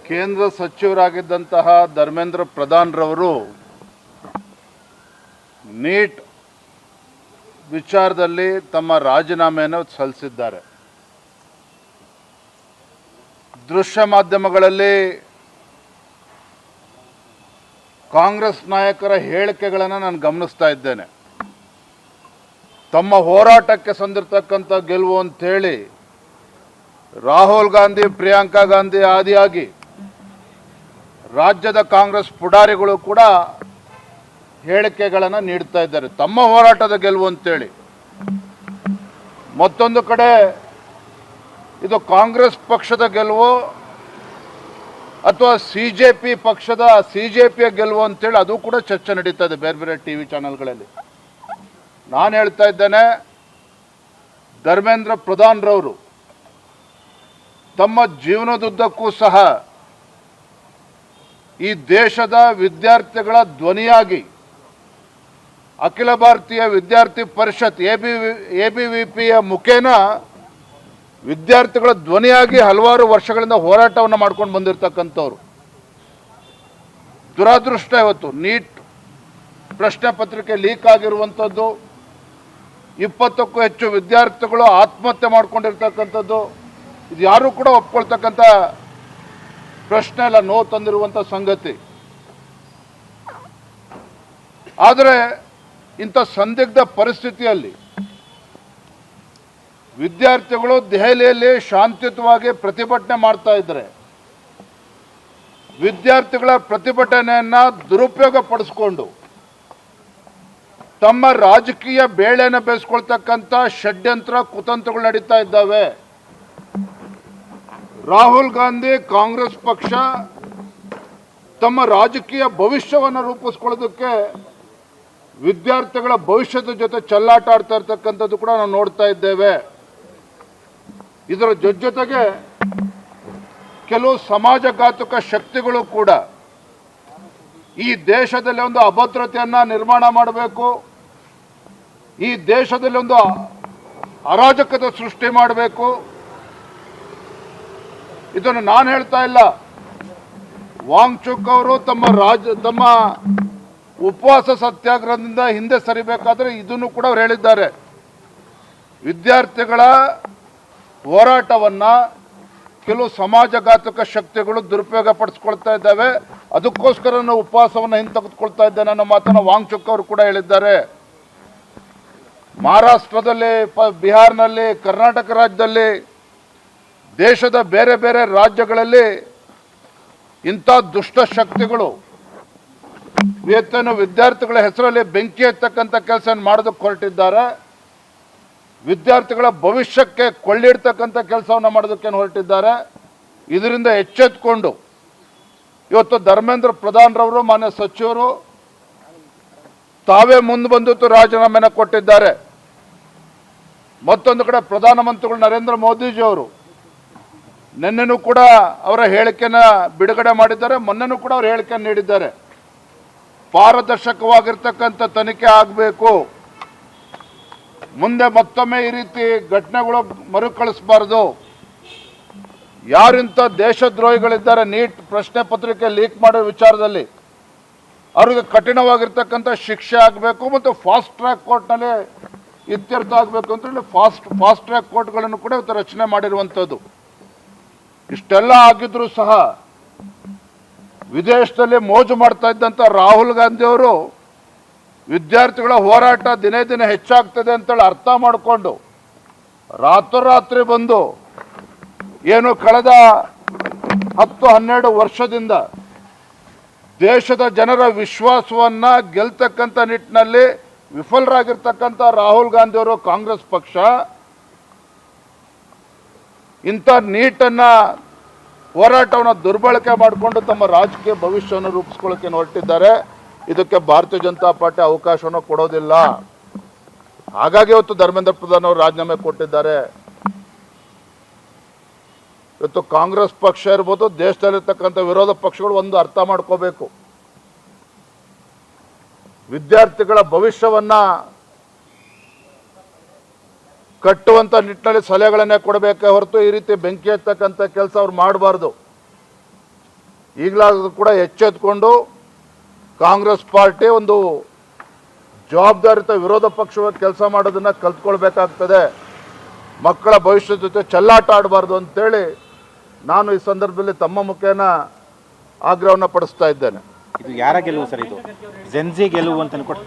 ಕೇಂದ್ರ ಸಚಿವರಾಗಿದ್ದಂತಹ ಧರ್ಮೇಂದ್ರ ಪ್ರಧಾನ್ ರವರು ನೀಟ್ ವಿಚಾರದಲ್ಲಿ ತಮ್ಮ ರಾಜೀನಾಮೆಯನ್ನು ಸಲ್ಲಿಸಿದ್ದಾರೆ. ದೃಶ್ಯ ಮಾಧ್ಯಮಗಳಲ್ಲಿ ಕಾಂಗ್ರೆಸ್ ನಾಯಕರ ಹೇಳಿಕೆಗಳನ್ನು ನಾನು ಗಮನಿಸ್ತಾ ಇದ್ದೇನೆ. ತಮ್ಮ ಹೋರಾಟಕ್ಕೆ ಸಂದಿರ್ತಕ್ಕಂಥ ಗೆಲುವು ಅಂತೇಳಿ ರಾಹುಲ್ ಗಾಂಧಿ, ಪ್ರಿಯಾಂಕಾ ಗಾಂಧಿ ಆದಿಯಾಗಿ ರಾಜ್ಯದ ಕಾಂಗ್ರೆಸ್ ಪುಡಾರಿಗಳು ಕೂಡ ಹೇಳಿಕೆಗಳನ್ನು ನೀಡ್ತಾ ಇದ್ದಾರೆ, ತಮ್ಮ ಹೋರಾಟದ ಗೆಲುವು ಅಂತೇಳಿ. ಮತ್ತೊಂದು ಕಡೆ ಇದು ಕಾಂಗ್ರೆಸ್ ಪಕ್ಷದ ಗೆಲುವು ಅಥವಾ ಸಿಜೆಪಿಯ ಗೆಲುವು ಅಂತೇಳಿ ಅದು ಕೂಡ ಚರ್ಚೆ ನಡೀತಾ ಇದೆ ಬೇರೆ ಬೇರೆ ಟಿವಿ ಚಾನೆಲ್ಗಳಲ್ಲಿ. ನಾನು ಹೇಳ್ತಾ ಇದ್ದೇನೆ, ಧರ್ಮೇಂದ್ರ ಪ್ರಧಾನ್ ರವರು ತಮ್ಮ ಜೀವನದುದ್ದಕ್ಕೂ ಸಹ ಈ ದೇಶದ ವಿದ್ಯಾರ್ಥಿಗಳ ಧ್ವನಿಯಾಗಿ ಅಖಿಲ ಭಾರತೀಯ ವಿದ್ಯಾರ್ಥಿ ಪರಿಷತ್ ABVPಯ ಮುಖೇನ ವಿದ್ಯಾರ್ಥಿಗಳ ಧ್ವನಿಯಾಗಿ ಹಲವಾರು ವರ್ಷಗಳಿಂದ ಹೋರಾಟವನ್ನು ಮಾಡ್ಕೊಂಡು ಬಂದಿರತಕ್ಕಂಥವ್ರು. ದುರಾದೃಷ್ಟ ಇವತ್ತು ನೀಟ್ ಪ್ರಶ್ನೆ ಪತ್ರಿಕೆ ಲೀಕ್ ಆಗಿರುವಂಥದ್ದು, 20ಕ್ಕೂ ಹೆಚ್ಚು ವಿದ್ಯಾರ್ಥಿಗಳು ಆತ್ಮಹತ್ಯೆ ಮಾಡ್ಕೊಂಡಿರ್ತಕ್ಕಂಥದ್ದು, ಇದು ಯಾರೂ ಕೂಡ ಒಪ್ಕೊಳ್ತಕ್ಕಂಥ ಪ್ರಶ್ನೆ ಎಲ್ಲ ನೋವು ತಂದಿರುವಂಥ ಸಂಗತಿ. ಆದರೆ ಇಂಥ ಸಂದಿಗ್ಧ ಪರಿಸ್ಥಿತಿಯಲ್ಲಿ ವಿದ್ಯಾರ್ಥಿಗಳು ದೆಹಲಿಯಲ್ಲಿ ಶಾಂತಿಯುತವಾಗಿ ಪ್ರತಿಭಟನೆ ಮಾಡ್ತಾ ಇದ್ದಾರೆ. ವಿದ್ಯಾರ್ಥಿಗಳ ಪ್ರತಿಭಟನೆಯನ್ನು ದುರುಪಯೋಗ ಪಡಿಸ್ಕೊಂಡು ತಮ್ಮ ರಾಜಕೀಯ ಬೇಳೆಯನ್ನು ಬೇಯಿಸ್ಕೊಳ್ತಕ್ಕಂಥ ಷಡ್ಯಂತ್ರ ಕುತಂತ್ರಗಳು ನಡೀತಾ ಇದ್ದಾವೆ. ರಾಹುಲ್ ಗಾಂಧಿ, ಕಾಂಗ್ರೆಸ್ ಪಕ್ಷ ತಮ್ಮ ರಾಜಕೀಯ ಭವಿಷ್ಯವನ್ನು ರೂಪಿಸ್ಕೊಳ್ಳೋದಕ್ಕೆ ವಿದ್ಯಾರ್ಥಿಗಳ ಭವಿಷ್ಯದ ಜೊತೆ ಚೆಲ್ಲಾಟ ಆಡ್ತಾ ಇರ್ತಕ್ಕಂಥದ್ದು ಕೂಡ ನಾವು ನೋಡ್ತಾ ಇದ್ದೇವೆ. ಇದರ ಜೊತೆಗೆ ಕೆಲವು ಸಮಾಜಘಾತುಕ ಶಕ್ತಿಗಳು ಕೂಡ ಈ ದೇಶದಲ್ಲಿ ಒಂದು ಅಭದ್ರತೆಯನ್ನು ನಿರ್ಮಾಣ ಮಾಡಬೇಕು, ಈ ದೇಶದಲ್ಲಿ ಒಂದು ಅರಾಜಕತೆ ಸೃಷ್ಟಿ ಮಾಡಬೇಕು. ಇದನ್ನು ನಾನು ಹೇಳ್ತಾ ಇಲ್ಲ, ವಾಂಗ್ಚುಕ್ ಅವರು ತಮ್ಮ ಉಪವಾಸ ಸತ್ಯಾಗ್ರಹದಿಂದ ಹಿಂದೆ ಸರಿಬೇಕಾದ್ರೆ ಇದನ್ನು ಕೂಡ ಅವರು ಹೇಳಿದ್ದಾರೆ. ವಿದ್ಯಾರ್ಥಿಗಳ ಹೋರಾಟವನ್ನು ಕೆಲವು ಸಮಾಜಘಾತಕ ಶಕ್ತಿಗಳು ದುರುಪಯೋಗ ಪಡಿಸ್ಕೊಳ್ತಾ ಇದ್ದಾವೆ, ಅದಕ್ಕೋಸ್ಕರ ನಾವು ಉಪವಾಸವನ್ನು ಹಿಂತೆಗೆದುಕೊಳ್ತಾ ಇದ್ದೇನೆ ಅನ್ನೋ ಮಾತನ್ನು ವಾಂಗ್ಚುಕ್ ಅವರು ಕೂಡ ಹೇಳಿದ್ದಾರೆ. ಮಹಾರಾಷ್ಟ್ರದಲ್ಲಿ, ಬಿಹಾರ್ನಲ್ಲಿ, ಕರ್ನಾಟಕ ರಾಜ್ಯದಲ್ಲಿ, ದೇಶದ ಬೇರೆ ಬೇರೆ ರಾಜ್ಯಗಳಲ್ಲಿ ಇಂಥ ದುಷ್ಟ ಶಕ್ತಿಗಳು ಇವತ್ತೇನು ವಿದ್ಯಾರ್ಥಿಗಳ ಹೆಸರಲ್ಲಿ ಬೆಂಕಿ ಎತ್ತಕ್ಕಂಥ ಕೆಲಸ ಮಾಡೋದಕ್ಕೆ ಹೊರಟಿದ್ದಾರೆ. ವಿದ್ಯಾರ್ಥಿಗಳ ಭವಿಷ್ಯಕ್ಕೆ ಕೊಳ್ಳಿಡ್ತಕ್ಕಂಥ ಕೆಲಸವನ್ನು ಮಾಡೋದಕ್ಕೆ ಹೊರಟಿದ್ದಾರೆ. ಇದರಿಂದ ಎಚ್ಚೆತ್ತುಕೊಂಡು ಇವತ್ತು ಧರ್ಮೇಂದ್ರ ಪ್ರಧಾನ್ ರವರು, ಮಾನ್ಯ ಸಚಿವರು ತಾವೇ ಮುಂದೆ ಬಂದು ರಾಜೀನಾಮೆಯನ್ನು ಕೊಟ್ಟಿದ್ದಾರೆ. ಮತ್ತೊಂದು ಕಡೆ ಪ್ರಧಾನಮಂತ್ರಿಗಳು ನರೇಂದ್ರ ಮೋದಿಜಿಯವರು ನಿನ್ನೆನೂ ಕೂಡ ಅವರ ಹೇಳಿಕೆಯನ್ನು ಬಿಡುಗಡೆ ಮಾಡಿದ್ದಾರೆ, ಮೊನ್ನೆನೂ ಕೂಡ ಅವರು ಹೇಳಿಕೆಯನ್ನು ನೀಡಿದ್ದಾರೆ. ಪಾರದರ್ಶಕವಾಗಿರ್ತಕ್ಕಂಥ ತನಿಖೆ ಆಗಬೇಕು, ಮುಂದೆ ಮತ್ತೊಮ್ಮೆ ಈ ರೀತಿ ಘಟನೆಗಳು ಮರುಕಳಿಸಬಾರ್ದು. ಯಾರಿಂಥ ದೇಶದ್ರೋಹಿಗಳಿದ್ದಾರೆ ನೀಟ್ ಪ್ರಶ್ನೆ ಪತ್ರಿಕೆ ಲೀಕ್ ಮಾಡೋ ವಿಚಾರದಲ್ಲಿ ಅವ್ರಿಗೆ ಕಠಿಣವಾಗಿರ್ತಕ್ಕಂಥ ಶಿಕ್ಷೆ ಆಗಬೇಕು ಮತ್ತು ಫಾಸ್ಟ್ ಟ್ರ್ಯಾಕ್ ಕೋರ್ಟ್ನಲ್ಲಿ ಇತ್ಯರ್ಥ ಆಗಬೇಕು ಅಂತೇಳಿ ಫಾಸ್ಟ್ ಟ್ರ್ಯಾಕ್ ಕೋರ್ಟ್ಗಳನ್ನು ಕೂಡ ಇವತ್ತು ರಚನೆ ಮಾಡಿರುವಂಥದ್ದು. ಇಷ್ಟೆಲ್ಲ ಆಗಿದ್ರೂ ಸಹ ವಿದೇಶದಲ್ಲಿ ಮೋಜು ಮಾಡ್ತಾ ಇದ್ದಂಥ ರಾಹುಲ್ ಗಾಂಧಿ ಅವರು ವಿದ್ಯಾರ್ಥಿಗಳ ಹೋರಾಟ ದಿನೇ ದಿನೇ ಹೆಚ್ಚಾಗ್ತದೆ ಅಂತೇಳಿ ಅರ್ಥ ಮಾಡಿಕೊಂಡು ರಾತ್ರೋರಾತ್ರಿ ಬಂದು ಏನು ಕಳೆದ 10-12 ವರ್ಷದಿಂದ ದೇಶದ ಜನರ ವಿಶ್ವಾಸವನ್ನು ಗೆಲ್ತಕ್ಕಂಥ ನಿಟ್ಟಿನಲ್ಲಿ ವಿಫಲರಾಗಿರ್ತಕ್ಕಂಥ ರಾಹುಲ್ ಗಾಂಧಿ ಅವರು, ಕಾಂಗ್ರೆಸ್ ಪಕ್ಷ ಇಂಥ ನೀಟನ್ನು ಹೋರಾಟವನ್ನು ದುರ್ಬಳಕೆ ಮಾಡಿಕೊಂಡು ತಮ್ಮ ರಾಜಕೀಯ ಭವಿಷ್ಯವನ್ನು ರೂಪಿಸ್ಕೊಳ್ಳೋಕೆ ಹೊರಟಿದ್ದಾರೆ. ಇದಕ್ಕೆ ಭಾರತೀಯ ಜನತಾ ಪಾರ್ಟಿ ಅವಕಾಶವನ್ನು ಕೊಡೋದಿಲ್ಲ. ಹಾಗಾಗಿ ಇವತ್ತು ಧರ್ಮೇಂದ್ರ ಪ್ರಧಾನ್ ಅವರು ರಾಜೀನಾಮೆ ಕೊಟ್ಟಿದ್ದಾರೆ. ಇವತ್ತು ಕಾಂಗ್ರೆಸ್ ಪಕ್ಷ ಇರ್ಬೋದು, ದೇಶದಲ್ಲಿರ್ತಕ್ಕಂಥ ವಿರೋಧ ಪಕ್ಷಗಳು ಒಂದು ಅರ್ಥ ಮಾಡ್ಕೋಬೇಕು, ವಿದ್ಯಾರ್ಥಿಗಳ ಭವಿಷ್ಯವನ್ನು ಕಟ್ಟುವಂಥ ನಿಟ್ಟಿನಲ್ಲಿ ಸಲಹೆಗಳನ್ನೇ ಕೊಡಬೇಕೇ ಹೊರತು ಈ ರೀತಿ ಬೆಂಕಿ ಹಚ್ಚತಕ್ಕಂಥ ಕೆಲಸ ಅವ್ರು ಮಾಡಬಾರ್ದು. ಈಗಲಾದರೂ ಕೂಡ ಎಚ್ಚೆತ್ಕೊಂಡು ಕಾಂಗ್ರೆಸ್ ಪಾರ್ಟಿ ಒಂದು ಜವಾಬ್ದಾರಿತ ವಿರೋಧ ಪಕ್ಷವಾಗಿ ಕೆಲಸ ಮಾಡೋದನ್ನು ಕಲ್ತ್ಕೊಳ್ಬೇಕಾಗ್ತದೆ. ಮಕ್ಕಳ ಭವಿಷ್ಯದ ಜೊತೆ ಚೆಲ್ಲಾಟ ಆಡಬಾರ್ದು ಅಂತೇಳಿ ನಾನು ಈ ಸಂದರ್ಭದಲ್ಲಿ ತಮ್ಮ ಮುಖೇನ ಆಗ್ರಹವನ್ನು ಪಡಿಸ್ತಾ ಇದ್ದೇನೆ. ಇದು ಯಾರ ಗೆಲುವು ಸರ್? ಇದು ಜೆನ್ಜಿ ಗೆಲುವು ಅಂತ ಅನ್ಕೊಟ್ಟು